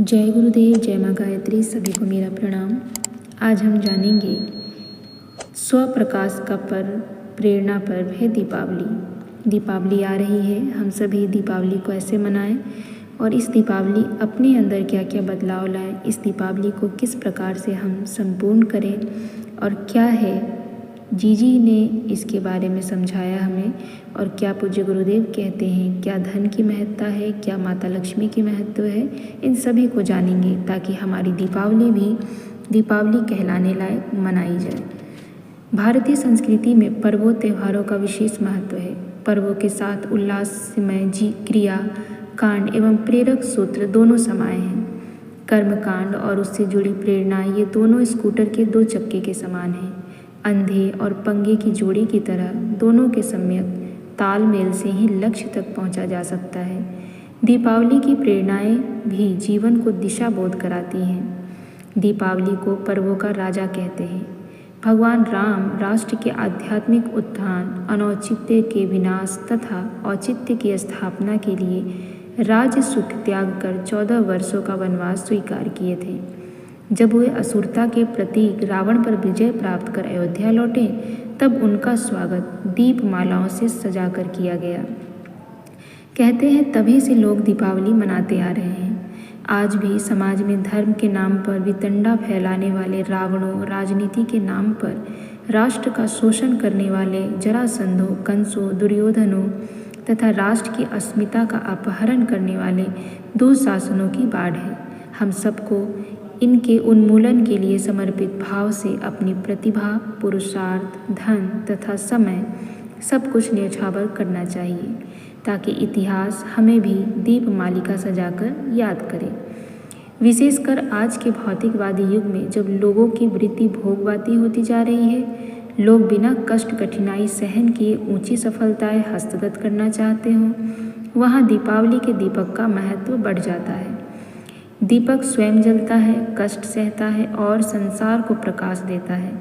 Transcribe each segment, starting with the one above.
जय गुरुदेव, जय माँ गायत्री। सभी को मेरा प्रणाम। आज हम जानेंगे स्वप्रकाश का पर्व, प्रेरणा पर्व है दीपावली। दीपावली आ रही है, हम सभी दीपावली को ऐसे मनाएं और इस दीपावली अपने अंदर क्या क्या बदलाव लाएं, इस दीपावली को किस प्रकार से हम संपूर्ण करें और क्या है जी ने इसके बारे में समझाया हमें और क्या पूज्य गुरुदेव कहते हैं, क्या धन की महत्ता है, क्या माता लक्ष्मी की महत्व है, इन सभी को जानेंगे ताकि हमारी दीपावली भी दीपावली कहलाने लायक मनाई जाए। भारतीय संस्कृति में पर्वों त्योहारों का विशेष महत्व है। पर्वों के साथ उल्लासमय क्रिया कांड एवं प्रेरक सूत्र दोनों समाये हैं। कर्म कांड और उससे जुड़ी प्रेरणा, ये दोनों स्कूटर के दो चक्के के समान हैं। अंधे और पंगे की जोड़ी की तरह दोनों के सम्यक तालमेल से ही लक्ष्य तक पहुंचा जा सकता है। दीपावली की प्रेरणाएं भी जीवन को दिशा बोध कराती हैं। दीपावली को पर्वों का राजा कहते हैं। भगवान राम राष्ट्र के आध्यात्मिक उत्थान, अनौचित्य के विनाश तथा औचित्य की स्थापना के लिए राज्य सुख त्याग कर 14 वर्षों का वनवास स्वीकार किए थे। जब वे असुरता के प्रतीक रावण पर विजय प्राप्त कर अयोध्या लौटे, तब उनका स्वागत दीपमालाओं से सजाकर किया गया। कहते हैं तभी से लोग दीपावली मनाते आ रहे हैं। आज भी समाज में धर्म के नाम पर वितंडा फैलाने वाले रावणों, राजनीति के नाम पर राष्ट्र का शोषण करने वाले जरासंधों, कंसों, दुर्योधनों तथा राष्ट्र की अस्मिता का अपहरण करने वाले दुःशासनों की बाढ़ है। हम सबको इनके उन्मूलन के लिए समर्पित भाव से अपनी प्रतिभा, पुरुषार्थ, धन तथा समय सब कुछ न्यौछावर करना चाहिए ताकि इतिहास हमें भी दीपमालिका सजाकर याद करे। विशेषकर आज के भौतिकवादी युग में जब लोगों की वृत्ति भोगवादी होती जा रही है, लोग बिना कष्ट कठिनाई सहन किए ऊंची सफलताएं हस्तगत करना चाहते हों, वहाँ दीपावली के दीपक का महत्व बढ़ जाता है। दीपक स्वयं जलता है, कष्ट सहता है और संसार को प्रकाश देता है।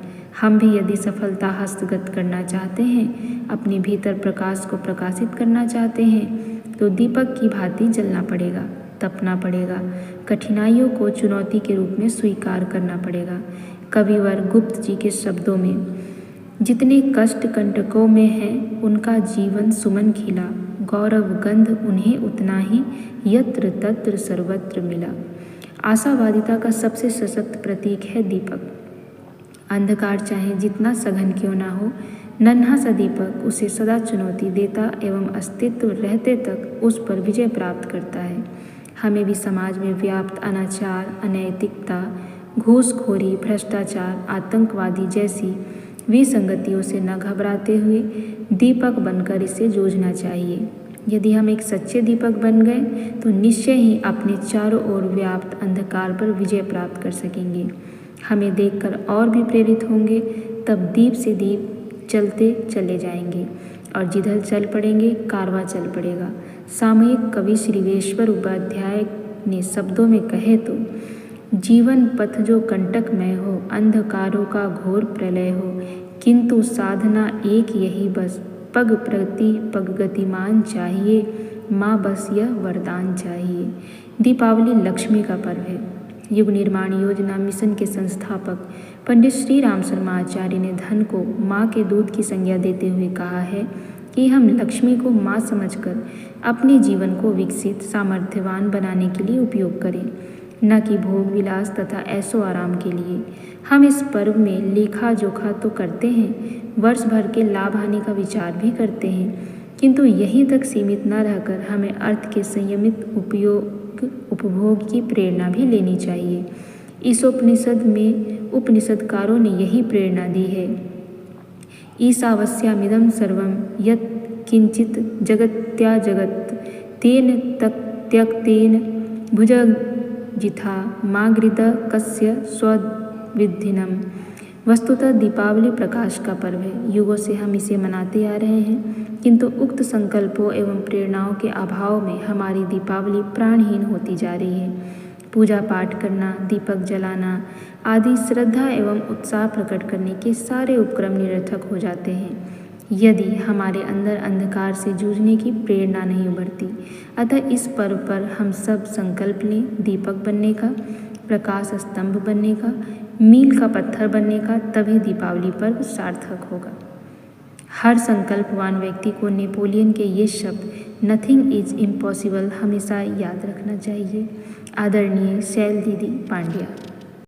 हम भी यदि सफलता हस्तगत करना चाहते हैं, अपने भीतर प्रकाश को प्रकाशित करना चाहते हैं, तो दीपक की भांति जलना पड़ेगा, तपना पड़ेगा, कठिनाइयों को चुनौती के रूप में स्वीकार करना पड़ेगा। कविवर गुप्त जी के शब्दों में, जितने कष्ट कंटकों में है उनका जीवन सुमन खिला, गौरव गंध उन्हें उतना ही यत्र तत्र सर्वत्र मिला। आशावादिता का सबसे सशक्त प्रतीक है दीपक। अंधकार चाहे जितना सघन क्यों ना हो, नन्हा सा दीपक उसे सदा चुनौती देता एवं अस्तित्व रहते तक उस पर विजय प्राप्त करता है। हमें भी समाज में व्याप्त अनाचार, अनैतिकता, घूसखोरी, भ्रष्टाचार, आतंकवादी जैसी विसंगतियों से न घबराते हुए दीपक बनकर इसे जूझना चाहिए। यदि हम एक सच्चे दीपक बन गए तो निश्चय ही अपने चारों ओर व्याप्त अंधकार पर विजय प्राप्त कर सकेंगे। हमें देखकर और भी प्रेरित होंगे, तब दीप से दीप चलते चले जाएंगे और जिधर चल पड़ेंगे कारवां चल पड़ेगा। सामयिक कवि श्रीवेश्वर उपाध्याय ने शब्दों में कहे तो, जीवन पथ जो कंटकमय हो, अंधकारों का घोर प्रलय हो, किंतु साधना एक यही बस, पग प्रति पग गतिमान चाहिए, माँ बस यह वरदान चाहिए। दीपावली लक्ष्मी का पर्व है। युग निर्माण योजना मिशन के संस्थापक पंडित श्री राम शर्मा आचार्य ने धन को माँ के दूध की संज्ञा देते हुए कहा है कि हम लक्ष्मी को माँ समझकर अपने जीवन को विकसित, सामर्थ्यवान बनाने के लिए उपयोग करें, न कि भोग विलास तथा ऐशो आराम के लिए। हम इस पर्व में लेखा जोखा तो करते हैं, वर्ष भर के लाभ हानि का विचार भी करते हैं, किंतु यहीं तक सीमित न रहकर हमें अर्थ के संयमित उपभोग की प्रेरणा भी लेनी चाहिए। इस उपनिषद में उपनिषदकारों ने यही प्रेरणा दी है। ईशावास्यामिदं सर्वं यत् किंचित जगत्या जगत् तेन त्यक्तेन भुजजिथा मागृद कस्य स्वविधिनम्। वस्तुतः दीपावली प्रकाश का पर्व है। युगों से हम इसे मनाते आ रहे हैं, किंतु उक्त संकल्पों एवं प्रेरणाओं के अभाव में हमारी दीपावली प्राणहीन होती जा रही है। पूजा पाठ करना, दीपक जलाना आदि श्रद्धा एवं उत्साह प्रकट करने के सारे उपक्रम निरर्थक हो जाते हैं। यदि हमारे अंदर अंधकार से जूझने की प्रेरणा नहीं उभरती। अतः इस पर्व पर हम सब संकल्प लें दीपक बनने का, प्रकाश स्तंभ बनने का, मील का पत्थर बनने का, तभी दीपावली पर्व सार्थक होगा। हर संकल्पवान व्यक्ति को नेपोलियन के ये शब्द नथिंग इज इम्पॉसिबल हमेशा याद रखना चाहिए। आदरणीय शैल दीदी पांड्या।